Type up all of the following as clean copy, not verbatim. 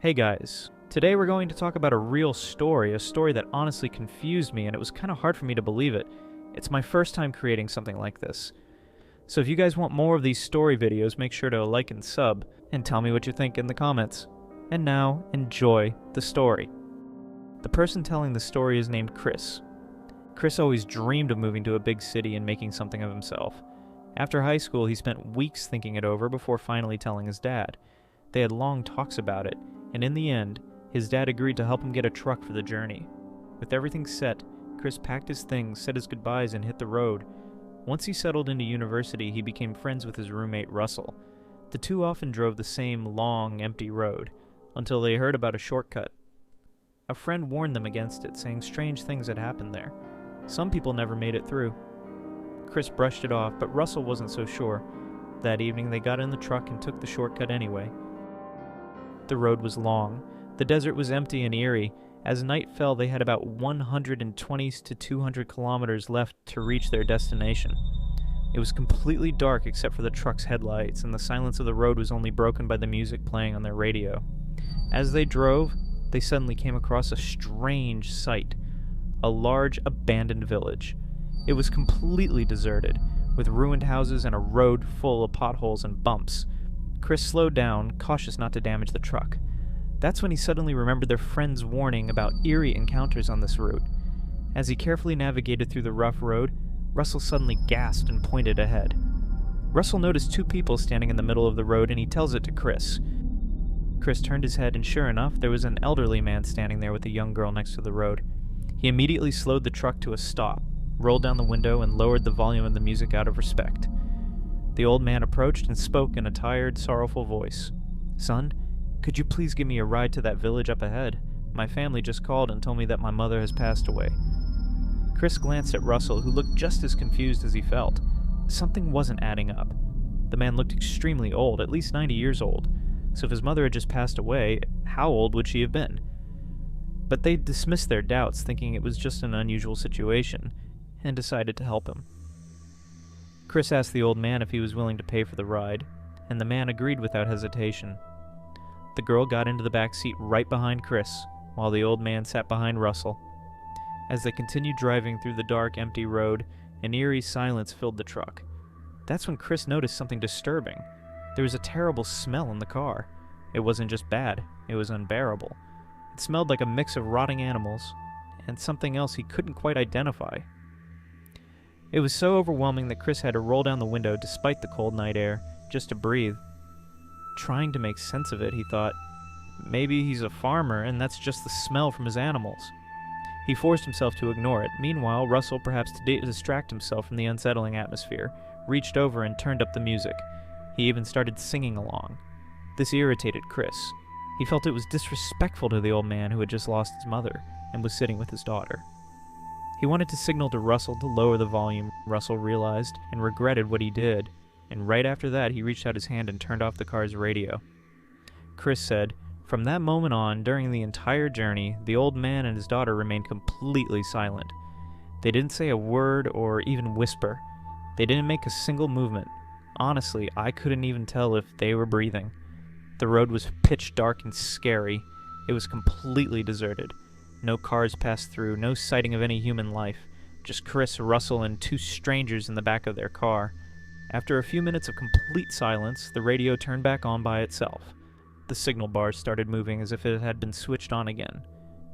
Hey guys, today we're going to talk about a real story, a story that honestly confused me and it was kind of hard for me to believe it. It's my first time creating something like this. So if you guys want more of these story videos, make sure to like and sub, and tell me what you think in the comments. And now, enjoy the story. The person telling the story is named Chris. Chris always dreamed of moving to a big city and making something of himself. After high school, he spent weeks thinking it over before finally telling his dad. They had long talks about it, and in the end, his dad agreed to help him get a truck for the journey. With everything set, Chris packed his things, said his goodbyes, and hit the road. Once he settled into university, he became friends with his roommate Russell. The two often drove the same long, empty road, until they heard about a shortcut. A friend warned them against it, saying strange things had happened there. Some people never made it through. Chris brushed it off, but Russell wasn't so sure. That evening, they got in the truck and took the shortcut anyway. The road was long. The desert was empty and eerie. As night fell, they had about 120 to 200 kilometers left to reach their destination. It was completely dark except for the truck's headlights, and the silence of the road was only broken by the music playing on their radio. As they drove, they suddenly came across a strange sight. A large, abandoned village. It was completely deserted, with ruined houses and a road full of potholes and bumps. Chris slowed down, cautious not to damage the truck. That's when he suddenly remembered their friend's warning about eerie encounters on this route. As he carefully navigated through the rough road, Russell suddenly gasped and pointed ahead. Russell noticed two people standing in the middle of the road, and he tells it to Chris. Chris turned his head, and sure enough, there was an elderly man standing there with a young girl next to the road. He immediately slowed the truck to a stop, rolled down the window, and lowered the volume of the music out of respect. The old man approached and spoke in a tired, sorrowful voice. "Son, could you please give me a ride to that village up ahead? My family just called and told me that my mother has passed away." Chris glanced at Russell, who looked just as confused as he felt. Something wasn't adding up. The man looked extremely old, at least 90 years old. So if his mother had just passed away, how old would she have been? But they dismissed their doubts, thinking it was just an unusual situation, and decided to help him. Chris asked the old man if he was willing to pay for the ride, and the man agreed without hesitation. The girl got into the back seat right behind Chris, while the old man sat behind Russell. As they continued driving through the dark, empty road, an eerie silence filled the truck. That's when Chris noticed something disturbing. There was a terrible smell in the car. It wasn't just bad, it was unbearable. It smelled like a mix of rotting animals, and something else he couldn't quite identify. It was so overwhelming that Chris had to roll down the window despite the cold night air, just to breathe. Trying to make sense of it, he thought, maybe he's a farmer and that's just the smell from his animals. He forced himself to ignore it. Meanwhile, Russell, perhaps to distract himself from the unsettling atmosphere, reached over and turned up the music. He even started singing along. This irritated Chris. He felt it was disrespectful to the old man who had just lost his mother and was sitting with his daughter. He wanted to signal to Russell to lower the volume, Russell realized, and regretted what he did, and right after that he reached out his hand and turned off the car's radio. Chris said, "From that moment on, during the entire journey, the old man and his daughter remained completely silent. They didn't say a word or even whisper. They didn't make a single movement. Honestly, I couldn't even tell if they were breathing. The road was pitch dark and scary. It was completely deserted. No cars passed through, no sighting of any human life. Just Chris, Russell, and two strangers in the back of their car. After a few minutes of complete silence, the radio turned back on by itself. The signal bars started moving as if it had been switched on again.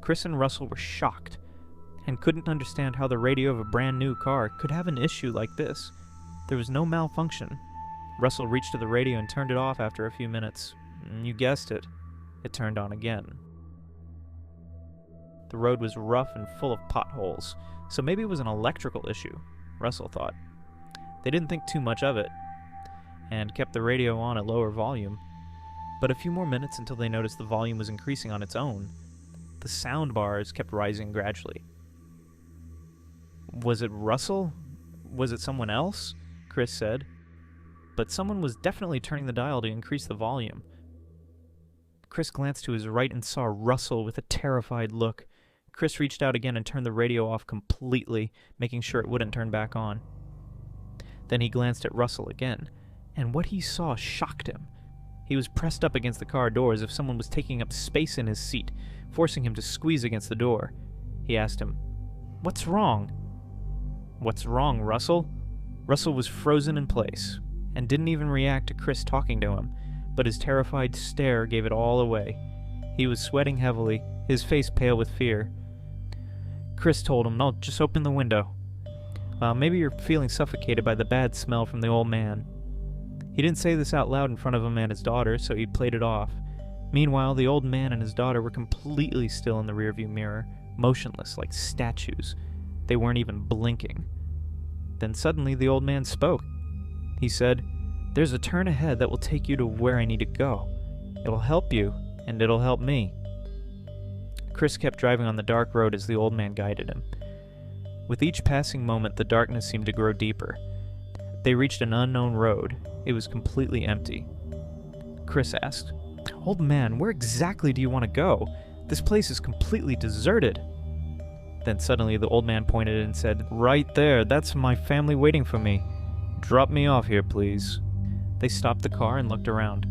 Chris and Russell were shocked, and couldn't understand how the radio of a brand new car could have an issue like this. There was no malfunction. Russell reached to the radio and turned it off after a few minutes. You guessed it. It turned on again. The road was rough and full of potholes, so maybe it was an electrical issue, Russell thought. They didn't think too much of it, and kept the radio on at lower volume. But a few more minutes until they noticed the volume was increasing on its own. The sound bars kept rising gradually. Was it Russell? Was it someone else? Chris said. But someone was definitely turning the dial to increase the volume. Chris glanced to his right and saw Russell with a terrified look. Chris reached out again and turned the radio off completely, making sure it wouldn't turn back on. Then he glanced at Russell again, and what he saw shocked him. He was pressed up against the car door as if someone was taking up space in his seat, forcing him to squeeze against the door. He asked him, "What's wrong?" "What's wrong, Russell?" Russell was frozen in place, and didn't even react to Chris talking to him, but his terrified stare gave it all away. He was sweating heavily, his face pale with fear. Chris told him, "No, just open the window." Maybe you're feeling suffocated by the bad smell from the old man." He didn't say this out loud in front of him and his daughter, so he played it off. Meanwhile, the old man and his daughter were completely still in the rearview mirror, motionless like statues. They weren't even blinking. Then suddenly the old man spoke. He said, "There's a turn ahead that will take you to where I need to go. It'll help you, and it'll help me." Chris kept driving on the dark road as the old man guided him. With each passing moment, the darkness seemed to grow deeper. They reached an unknown road. It was completely empty. Chris asked, "Old man, where exactly do you want to go? This place is completely deserted." Then suddenly the old man pointed and said, "Right there, that's my family waiting for me. Drop me off here, please." They stopped the car and looked around.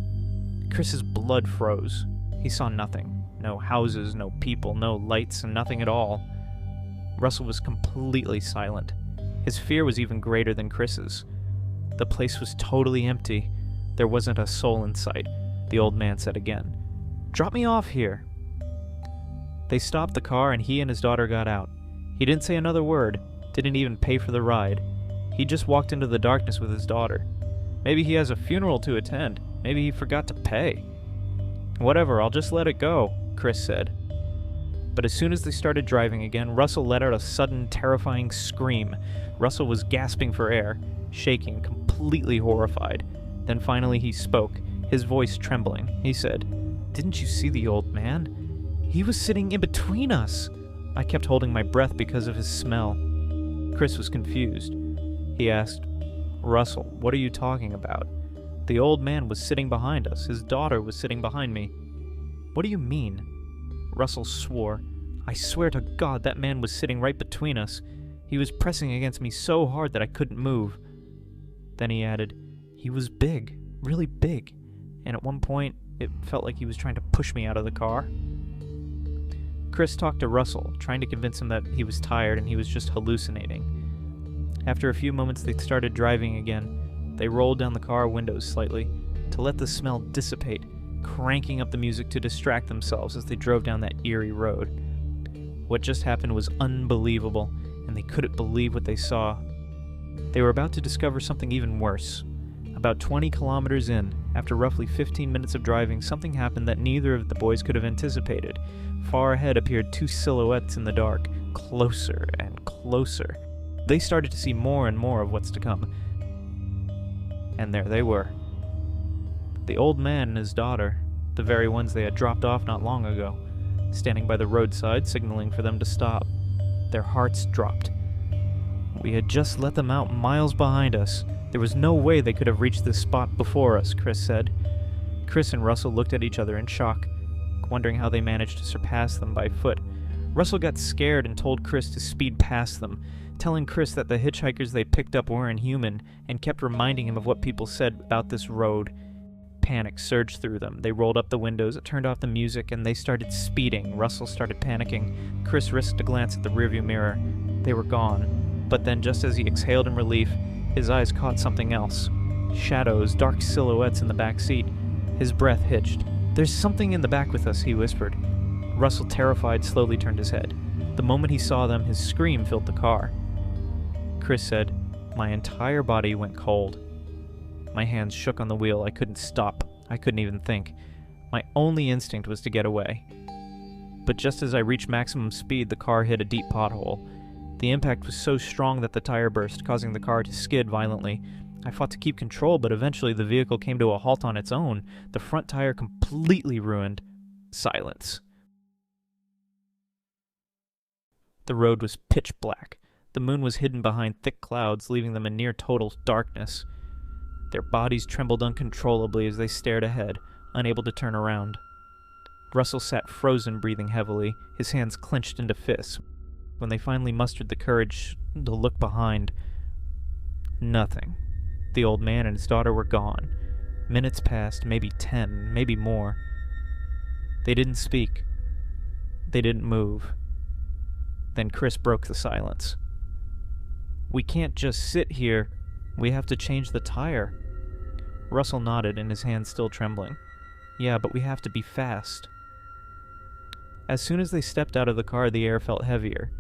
Chris's blood froze. He saw nothing. No houses, no people, no lights, and nothing at all. Russell was completely silent. His fear was even greater than Chris's. The place was totally empty. There wasn't a soul in sight. The old man said again, "Drop me off here." They stopped the car and he and his daughter got out. He didn't say another word, didn't even pay for the ride. He just walked into the darkness with his daughter. Maybe he has a funeral to attend. Maybe he forgot to pay. "Whatever, I'll just let it go," Chris said. But as soon as they started driving again, Russell let out a sudden, terrifying scream. Russell was gasping for air, shaking, completely horrified. Then finally he spoke, his voice trembling. He said, "Didn't you see the old man? He was sitting in between us." I kept holding my breath because of his smell. Chris was confused. He asked, "Russell, what are you talking about? The old man was sitting behind us. His daughter was sitting behind me." "What do you mean?" Russell swore. "I swear to God that man was sitting right between us. He was pressing against me so hard that I couldn't move." Then he added, "He was big, really big, and at one point it felt like he was trying to push me out of the car." Chris talked to Russell, trying to convince him that he was tired and he was just hallucinating. After a few moments they started driving again. They rolled down the car windows slightly to let the smell dissipate, cranking up the music to distract themselves as they drove down that eerie road. What just happened was unbelievable, and they couldn't believe what they saw. They were about to discover something even worse. About 20 kilometers in, after roughly 15 minutes of driving, something happened that neither of the boys could have anticipated. Far ahead appeared two silhouettes in the dark, closer and closer. They started to see more and more of what's to come. And there they were. The old man and his daughter, the very ones they had dropped off not long ago, standing by the roadside signaling for them to stop. Their hearts dropped. We had just let them out miles behind us. There was no way they could have reached this spot before us, Chris said. Chris and Russell looked at each other in shock, wondering how they managed to surpass them by foot. Russell got scared and told Chris to speed past them, telling Chris that the hitchhikers they picked up weren't human, and kept reminding him of what people said about this road. Panic surged through them. They rolled up the windows, turned off the music, and they started speeding. Russell started panicking. Chris risked a glance at the rearview mirror. They were gone. But then, just as he exhaled in relief, his eyes caught something else. Shadows, dark silhouettes in the back seat. His breath hitched. "There's something in the back with us," he whispered. Russell, terrified, slowly turned his head. The moment he saw them, his scream filled the car. Chris said, "My entire body went cold. My hands shook on the wheel. I couldn't stop. I couldn't even think. My only instinct was to get away. But just as I reached maximum speed, the car hit a deep pothole. The impact was so strong that the tire burst, causing the car to skid violently. I fought to keep control, but eventually the vehicle came to a halt on its own, the front tire completely ruined. Silence. The road was pitch black. The moon was hidden behind thick clouds, leaving them in near total darkness. Their bodies trembled uncontrollably as they stared ahead, unable to turn around. Russell sat frozen, breathing heavily, his hands clenched into fists. When they finally mustered the courage to look behind, nothing. The old man and his daughter were gone. Minutes passed, maybe 10, maybe more. They didn't speak. They didn't move. Then Chris broke the silence. "We can't just sit here. We have to change the tire." Russell nodded, and his hand still trembling. "Yeah, but we have to be fast." As soon as they stepped out of the car, the air felt heavier,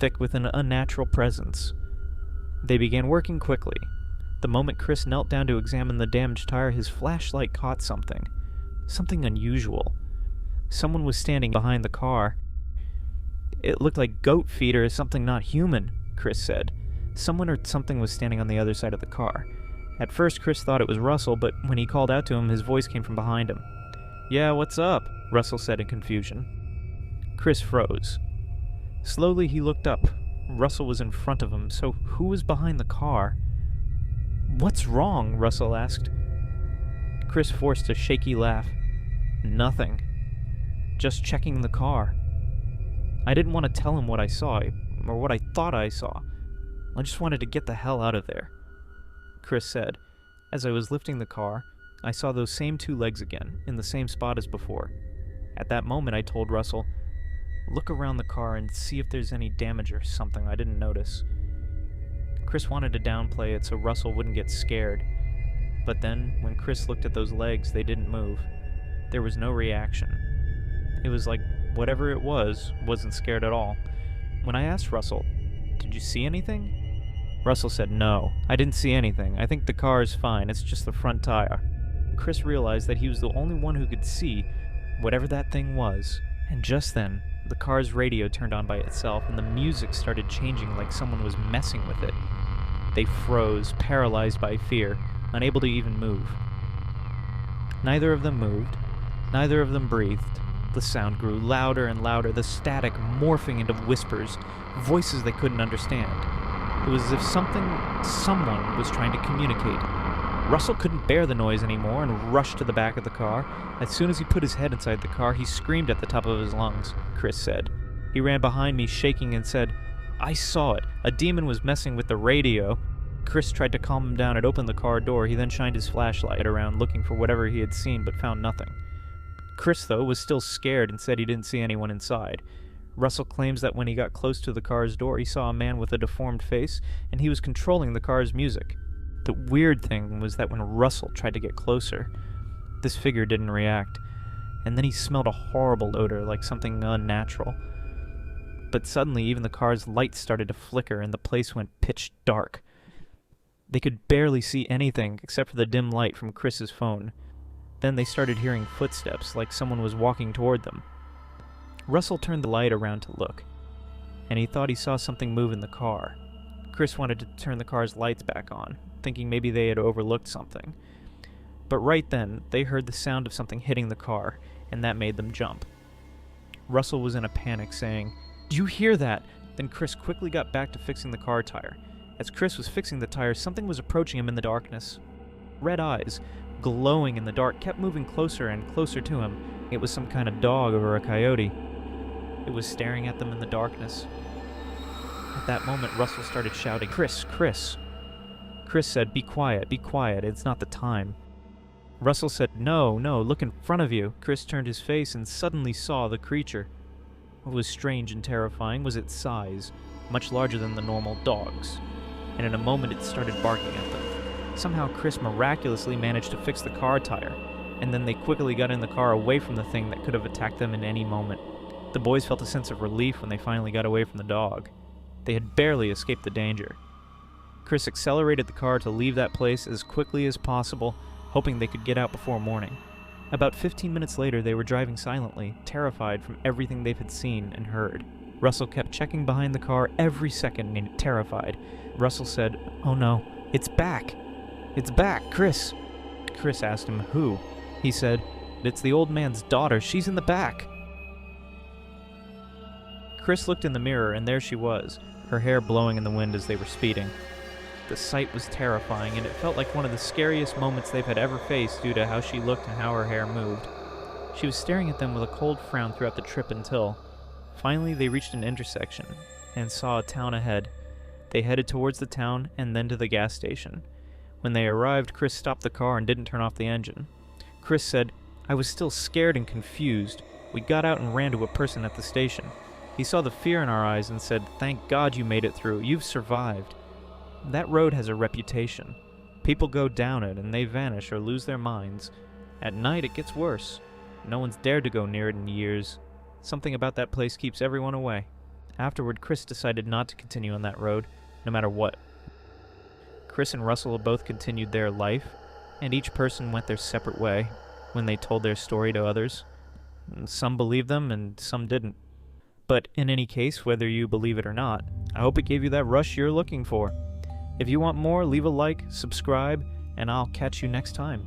thick with an unnatural presence. They began working quickly. The moment Chris knelt down to examine the damaged tire, his flashlight caught something. Something unusual. Someone was standing behind the car. "It looked like goat feet or something not human," Chris said. Someone or something was standing on the other side of the car. At first, Chris thought it was Russell, but when he called out to him, his voice came from behind him. "Yeah, what's up?" Russell said in confusion. Chris froze. Slowly, he looked up. Russell was in front of him, so who was behind the car? "What's wrong?" Russell asked. Chris forced a shaky laugh. "Nothing. Just checking the car." I didn't want to tell him what I saw, or what I thought I saw. I just wanted to get the hell out of there. Chris said. As I was lifting the car, I saw those same two legs again, in the same spot as before. At that moment, I told Russell, "Look around the car and see if there's any damage or something I didn't notice." Chris wanted to downplay it so Russell wouldn't get scared. But then, when Chris looked at those legs, they didn't move. There was no reaction. It was like whatever it was wasn't scared at all. When I asked Russell, "Did you see anything?" Russell said, "No, I didn't see anything. I think the car is fine. It's just the front tire." Chris realized that he was the only one who could see whatever that thing was. And just then, the car's radio turned on by itself, and the music started changing like someone was messing with it. They froze, paralyzed by fear, unable to even move. Neither of them moved. Neither of them breathed. The sound grew louder and louder, the static morphing into whispers, voices they couldn't understand. It was as if someone was trying to communicate. Russell couldn't bear the noise anymore and rushed to the back of the car. As soon as he put his head inside the car, he screamed at the top of his lungs, Chris said. He ran behind me, shaking, and said, "I saw it. A demon was messing with the radio." Chris tried to calm him down and opened the car door. He then shined his flashlight around, looking for whatever he had seen, but found nothing. Chris, though, was still scared and said he didn't see anyone inside. Russell claims that when he got close to the car's door, he saw a man with a deformed face, and he was controlling the car's music. The weird thing was that when Russell tried to get closer, this figure didn't react, and then he smelled a horrible odor like something unnatural. But suddenly, even the car's lights started to flicker, and the place went pitch dark. They could barely see anything except for the dim light from Chris's phone. Then they started hearing footsteps, like someone was walking toward them. Russell turned the light around to look, and he thought he saw something move in the car. Chris wanted to turn the car's lights back on, thinking maybe they had overlooked something. But right then, they heard the sound of something hitting the car, and that made them jump. Russell was in a panic, saying, "Do you hear that?" Then Chris quickly got back to fixing the car tire. As Chris was fixing the tire, something was approaching him in the darkness. Red eyes, glowing in the dark, kept moving closer and closer to him. It was some kind of dog or a coyote. It was staring at them in the darkness. At that moment, Russell started shouting, "Chris, Chris!" Chris said, be quiet, it's not the time." Russell said, No, look in front of you." Chris turned his face and suddenly saw the creature. What was strange and terrifying was its size, much larger than the normal dogs, and in a moment it started barking at them. Somehow Chris miraculously managed to fix the car tire, and then they quickly got in the car away from the thing that could have attacked them in any moment. The boys felt a sense of relief when they finally got away from the dog. They had barely escaped the danger. Chris accelerated the car to leave that place as quickly as possible, hoping they could get out before morning. About 15 minutes later, they were driving silently, terrified from everything they had seen and heard. Russell kept checking behind the car every second, terrified. Russell said, "Oh no, it's back! It's back, Chris!" Chris asked him, "Who?" He said, "It's the old man's daughter. She's in the back." Chris looked in the mirror, and there she was, her hair blowing in the wind as they were speeding. The sight was terrifying, and it felt like one of the scariest moments they've had ever faced due to how she looked and how her hair moved. She was staring at them with a cold frown throughout the trip until, finally, they reached an intersection and saw a town ahead. They headed towards the town and then to the gas station. When they arrived, Chris stopped the car and didn't turn off the engine. Chris said, "I was still scared and confused. We got out and ran to a person at the station. He saw the fear in our eyes and said, 'Thank God you made it through. You've survived.' That road has a reputation. People go down it and they vanish or lose their minds. At night it gets worse. No one's dared to go near it in years. Something about that place keeps everyone away." Afterward, Chris decided not to continue on that road, no matter what. Chris and Russell both continued their life, and each person went their separate way when they told their story to others. Some believed them and some didn't. But in any case, whether you believe it or not, I hope it gave you that rush you're looking for. If you want more, leave a like, subscribe, and I'll catch you next time.